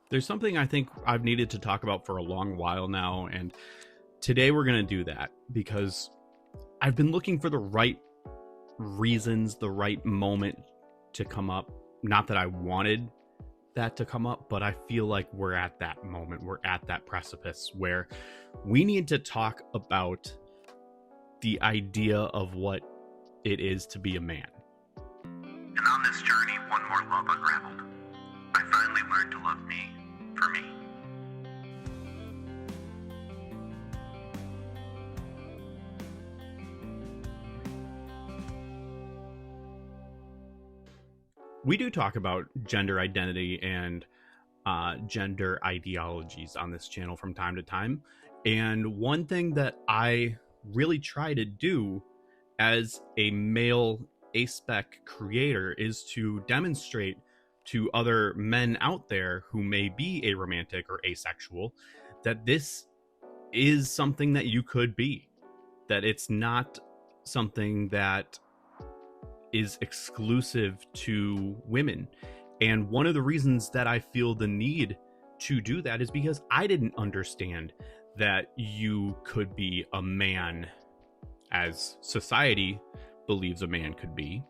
There's something I think I've needed to talk about for a long while now, and today we're going to do that because I've been looking for the right reasons, the right moment to come up. Not that I wanted that to come up, but I feel like we're at that moment. We're at that precipice where we need to talk about the idea of what it is to be a man. And on this journey, one more love unraveled. I finally learned to love me for me. We do talk about gender identity and gender ideologies on this channel from time to time. And one thing that I really try to do as a male aspec creator is to demonstrate to other men out there who may be aromantic or asexual that this is something that you could be, that it's not something that is exclusive to women. And one of the reasons that I feel the need to do that is because I didn't understand that you could be a man as society believes a man could be,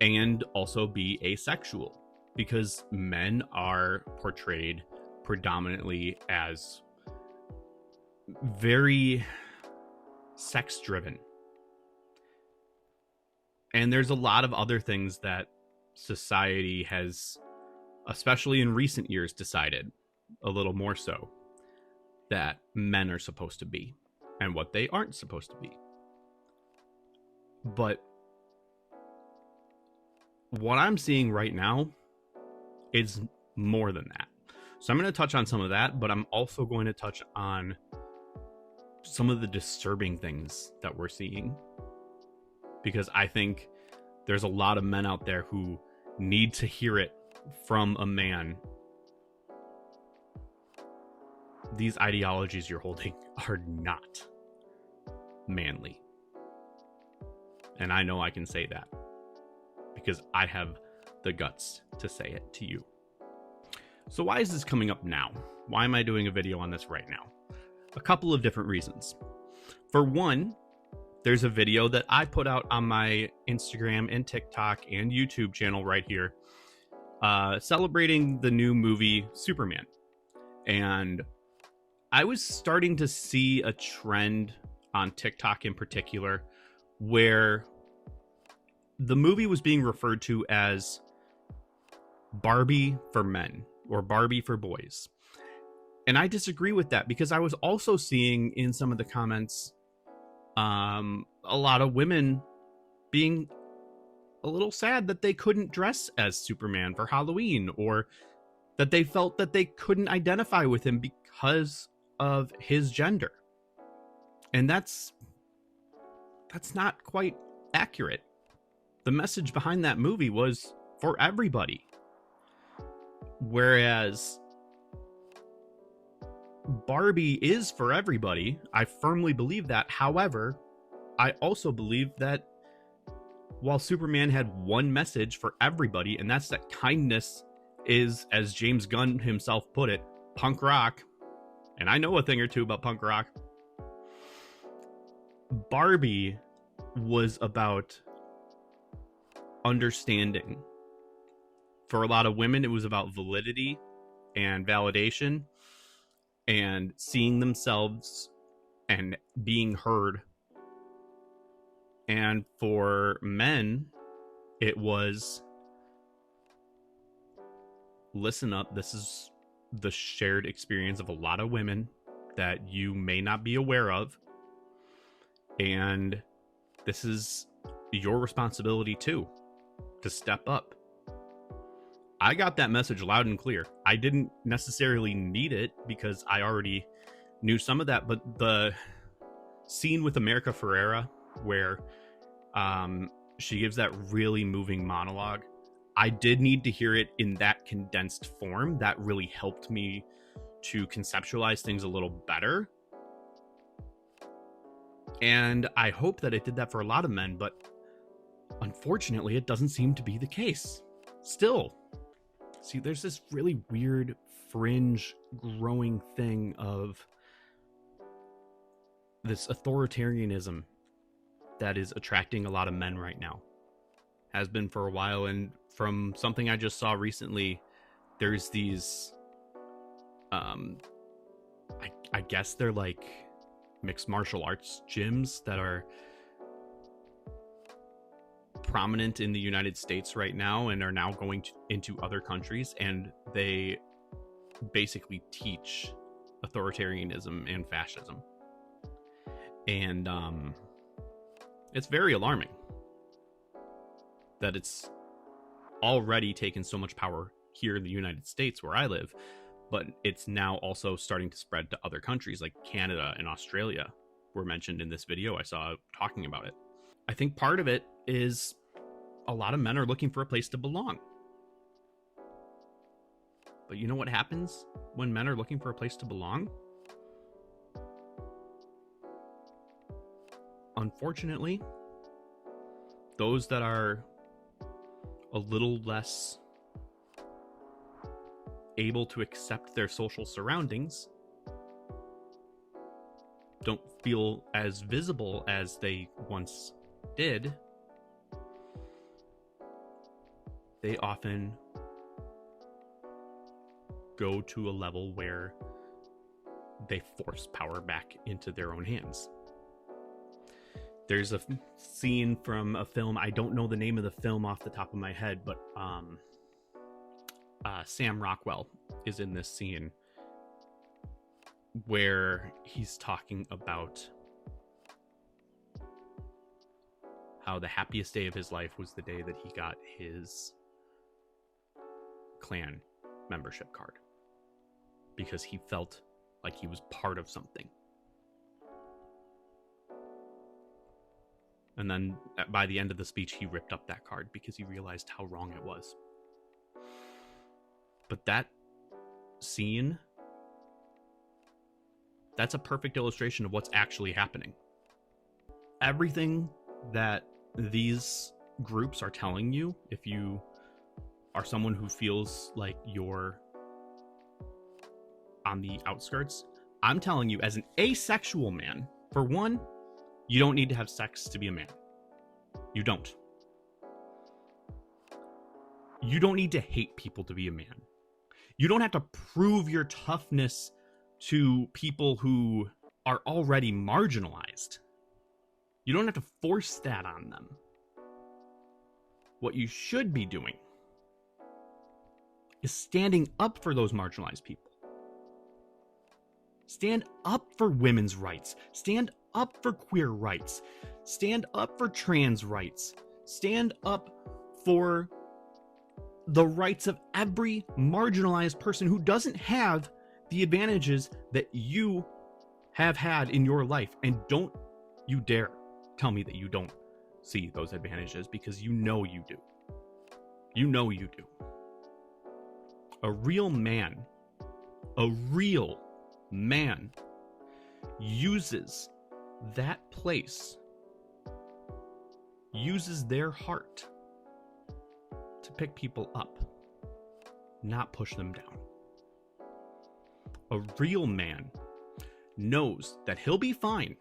and also be asexual, because men are portrayed predominantly as very sex driven. And there's a lot of other things that society has, especially in recent years, decided, a little more so, that men are supposed to be and what they aren't supposed to be. But what I'm seeing right now is more than that. So I'm going to touch on some of that, but I'm also going to touch on some of the disturbing things that we're seeing, because I think there's a lot of men out there who need to hear it from a man. These ideologies you're holding are not manly. And I know I can say that because I have the guts to say it to you. So why is this coming up now? Why am I doing a video on this right now? A couple of different reasons. For one, there's a video that I put out on my Instagram and TikTok and YouTube channel right here, celebrating the new movie Superman. And I was starting to see a trend on TikTok in particular where the movie was being referred to as Barbie for men or Barbie for boys. And I disagree with that, because I was also seeing in some of the comments a lot of women being a little sad that they couldn't dress as Superman for Halloween, or that they felt that they couldn't identify with him because of his gender. And that's not quite accurate. The message behind that movie was for everybody. Whereas Barbie is for everybody. I firmly believe that. However, I also believe that while Superman had one message for everybody, and that's that kindness is, as James Gunn himself put it, punk rock. And I know a thing or two about punk rock. Barbie was about understanding. For a lot of women, it was about validity and validation and seeing themselves and being heard. And for men, it was, listen up, this is the shared experience of a lot of women that you may not be aware of. And this is your responsibility too, to step up. I got that message loud and clear. I didn't necessarily need it because I already knew some of that, but the scene with America Ferrera where she gives that really moving monologue, I did need to hear it in that condensed form. That really helped me to conceptualize things a little better. And I hope that it did that for a lot of men, but unfortunately, it doesn't seem to be the case. Still. See, there's this really weird fringe growing thing of this authoritarianism that is attracting a lot of men right now. Has been for a while, and from something I just saw recently, there's these I guess they're like mixed martial arts gyms that are prominent in the United States right now and are now going into other countries, and they basically teach authoritarianism and fascism. And it's very alarming that it's already taken so much power here in the United States where I live, but it's now also starting to spread to other countries like Canada and Australia were mentioned in this video I saw talking about it. I think part of it is a lot of men are looking for a place to belong. But you know what happens when men are looking for a place to belong? Unfortunately, those that are a little less able to accept their social surroundings don't feel as visible as they once did. They often go to a level where they force power back into their own hands. There's a scene from a film, I don't know the name of the film off the top of my head, but Sam Rockwell is in this scene where he's talking about how the happiest day of his life was the day that he got his clan membership card, because he felt like he was part of something. And then by the end of the speech, he ripped up that card because he realized how wrong it was. But that scene, that's a perfect illustration of what's actually happening. Everything that these groups are telling you, if you are someone who feels like you're on the outskirts, I'm telling you as an asexual man, for one, you don't need to have sex to be a man. You don't. You don't need to hate people to be a man. You don't have to prove your toughness to people who are already marginalized. You don't have to force that on them. What you should be doing is standing up for those marginalized people. Stand up for women's rights. Stand up for queer rights. Stand up for trans rights. Stand up for the rights of every marginalized person who doesn't have the advantages that you have had in your life. And don't you dare tell me that you don't see those advantages, because you know you do. You know you do. A real man uses that place, uses their heart to pick people up, not push them down. A real man knows that he'll be fine.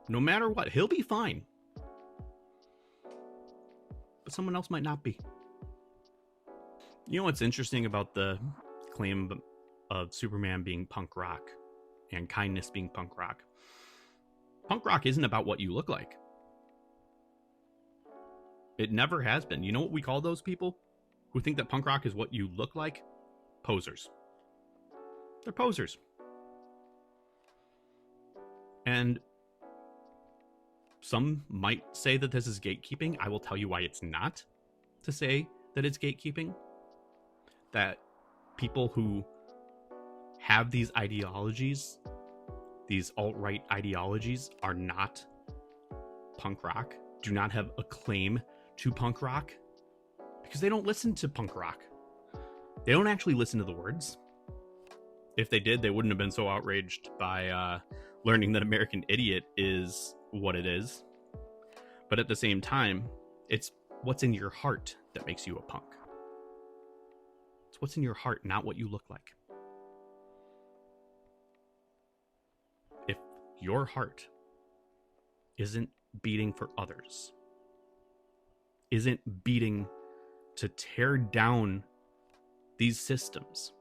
No matter what, he'll be fine. But someone else might not be. You know what's interesting about the claim of Superman being punk rock and kindness being punk rock? Punk rock isn't about what you look like. It never has been. You know what we call those people who think that punk rock is what you look like? Posers. They're posers. And some might say that this is gatekeeping. I will tell you why it's not to say that it's gatekeeping. That people who have these ideologies, these alt-right ideologies, are not punk rock, do not have a claim to punk rock, because they don't listen to punk rock. They don't actually listen to the words. If they did, they wouldn't have been so outraged by learning that American Idiot is what it is. But at the same time, it's what's in your heart that makes you a punk. It's what's in your heart, not what you look like. If your heart isn't beating for others, isn't beating to tear down these systems,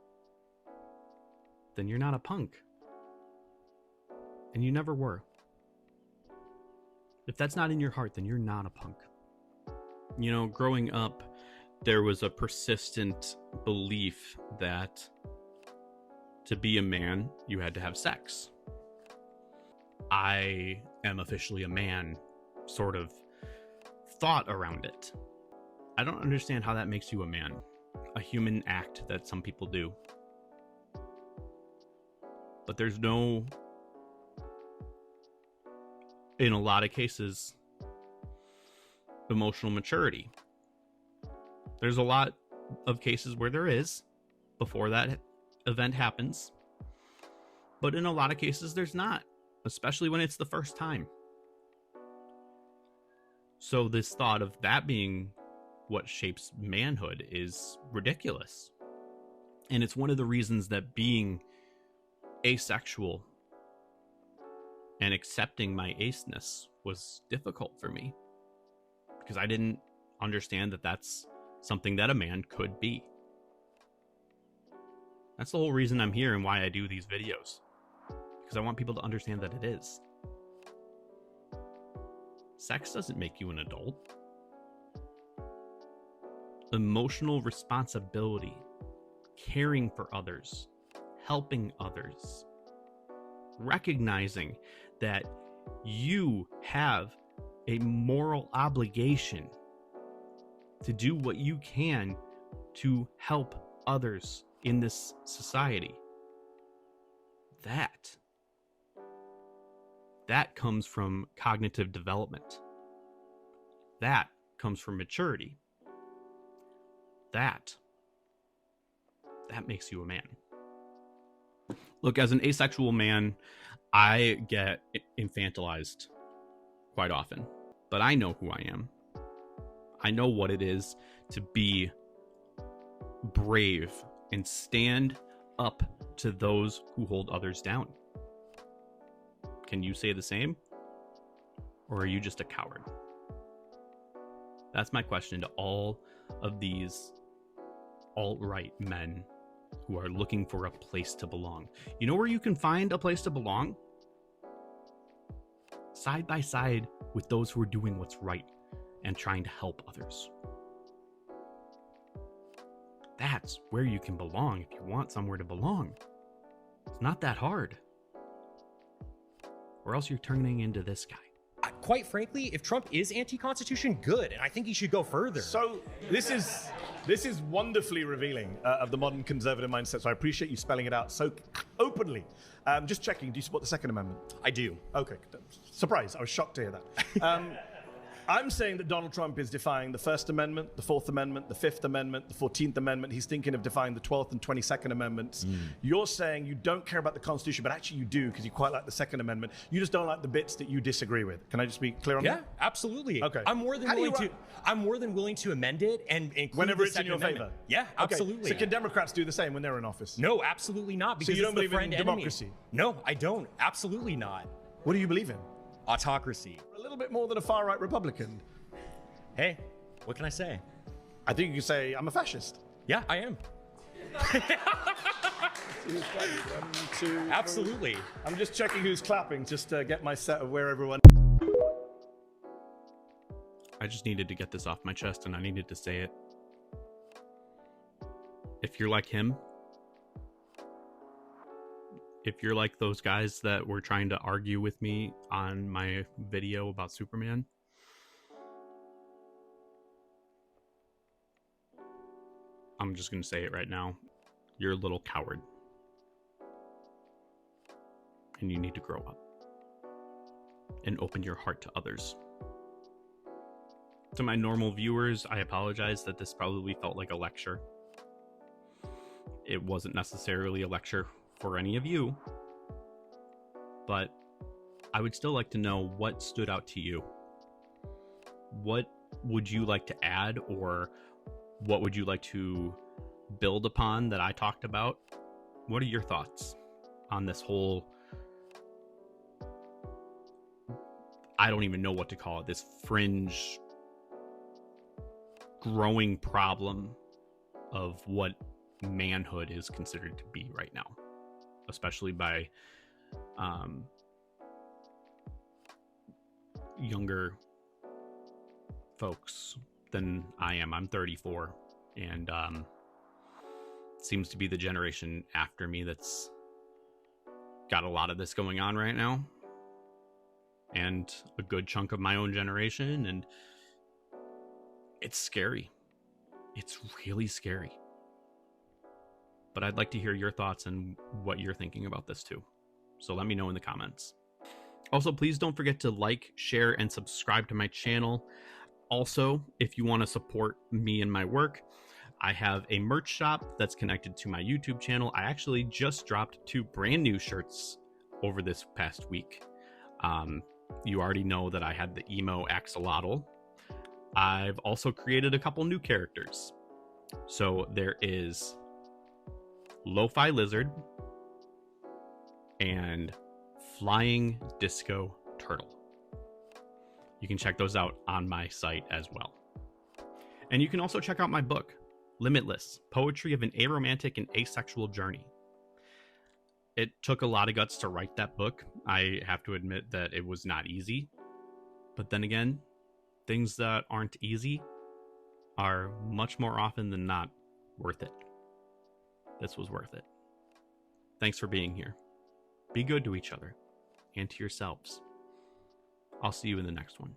then you're not a punk. And you never were. If that's not in your heart, then you're not a punk. You know, growing up, there was a persistent belief that to be a man, you had to have sex. I am officially a man sort of thought around it. I don't understand how that makes you a man. A human act that some people do. But there's no, in a lot of cases, emotional maturity. There's a lot of cases where there is before that event happens. But in a lot of cases, there's not, especially when it's the first time. So this thought of that being what shapes manhood is ridiculous. And it's one of the reasons that being asexual and accepting my aceness was difficult for me, because I didn't understand that that's something that a man could be. That's the whole reason I'm here and why I do these videos, because I want people to understand that it is. Sex doesn't make you an adult. Emotional responsibility, caring for others, helping others, recognizing that you have a moral obligation to do what you can to help others in this society. That comes from cognitive development. That comes from maturity. That makes you a man. Look, as an asexual man, I get infantilized quite often, but I know who I am. I know what it is to be brave and stand up to those who hold others down. Can you say the same? Or are you just a coward? That's my question to all of these alt-right men who are looking for a place to belong. You know where you can find a place to belong? Side by side with those who are doing what's right and trying to help others. That's where you can belong if you want somewhere to belong. It's not that hard. Or else you're turning into this guy. Quite frankly, if Trump is anti-constitution, good, and I think he should go further. So this is wonderfully revealing of the modern conservative mindset. So I appreciate you spelling it out so openly. Just checking, do you support the Second Amendment? I do. Okay, surprise! I was shocked to hear that. I'm saying that Donald Trump is defying the First Amendment, the Fourth Amendment, the Fifth Amendment, the 14th Amendment. He's thinking of defying the 12th and 22nd Amendments. You're saying you don't care about the Constitution, but actually you do, because you quite like the Second Amendment. You just don't like the bits that you disagree with. Can I just be clear on that? Yeah, absolutely. Okay. I'm more than willing to amend it and include whenever the it's in your Second Amendment. favor. Yeah, absolutely. Okay. So can Democrats do the same when they're in office? No, absolutely not. Because So you don't it's the believe in friend enemy. democracy? No, I don't. Absolutely not. What do you believe in? Autocracy. A little bit more than a far-right Republican. Hey, what can I say? I think you can say I'm a fascist. Yeah, I am. 1, 2, Absolutely. I'm just checking who's clapping just to get my set of where everyone... I just needed to get this off my chest, and I needed to say it. If you're like him, if you're like those guys that were trying to argue with me on my video about Superman, I'm just going to say it right now. You're a little coward. And you need to grow up. And open your heart to others. To my normal viewers, I apologize that this probably felt like a lecture. It wasn't necessarily a lecture for any of you. But I would still like to know what stood out to you. What would you like to add, or what would you like to build upon that I talked about? What are your thoughts on this whole, I don't even know what to call it, this fringe growing problem of what manhood is considered to be right now, especially by younger folks than I am. I'm 34, and seems to be the generation after me that's got a lot of this going on right now, and a good chunk of my own generation, and it's scary. It's really scary. But I'd like to hear your thoughts and what you're thinking about this too. So let me know in the comments. Also, please don't forget to like, share, and subscribe to my channel. Also, if you want to support me and my work, I have a merch shop that's connected to my YouTube channel. I actually just dropped 2 brand new shirts over this past week. You already know that I had the emo axolotl. I've also created a couple new characters. So there is Lo-Fi Lizard and Flying Disco Turtle. You can check those out on my site as well. And you can also check out my book, Limitless, Poetry of an Aromantic and Asexual Journey. It took a lot of guts to write that book. I have to admit that it was not easy. But then again, things that aren't easy are much more often than not worth it. This was worth it. Thanks for being here. Be good to each other and to yourselves. I'll see you in the next one.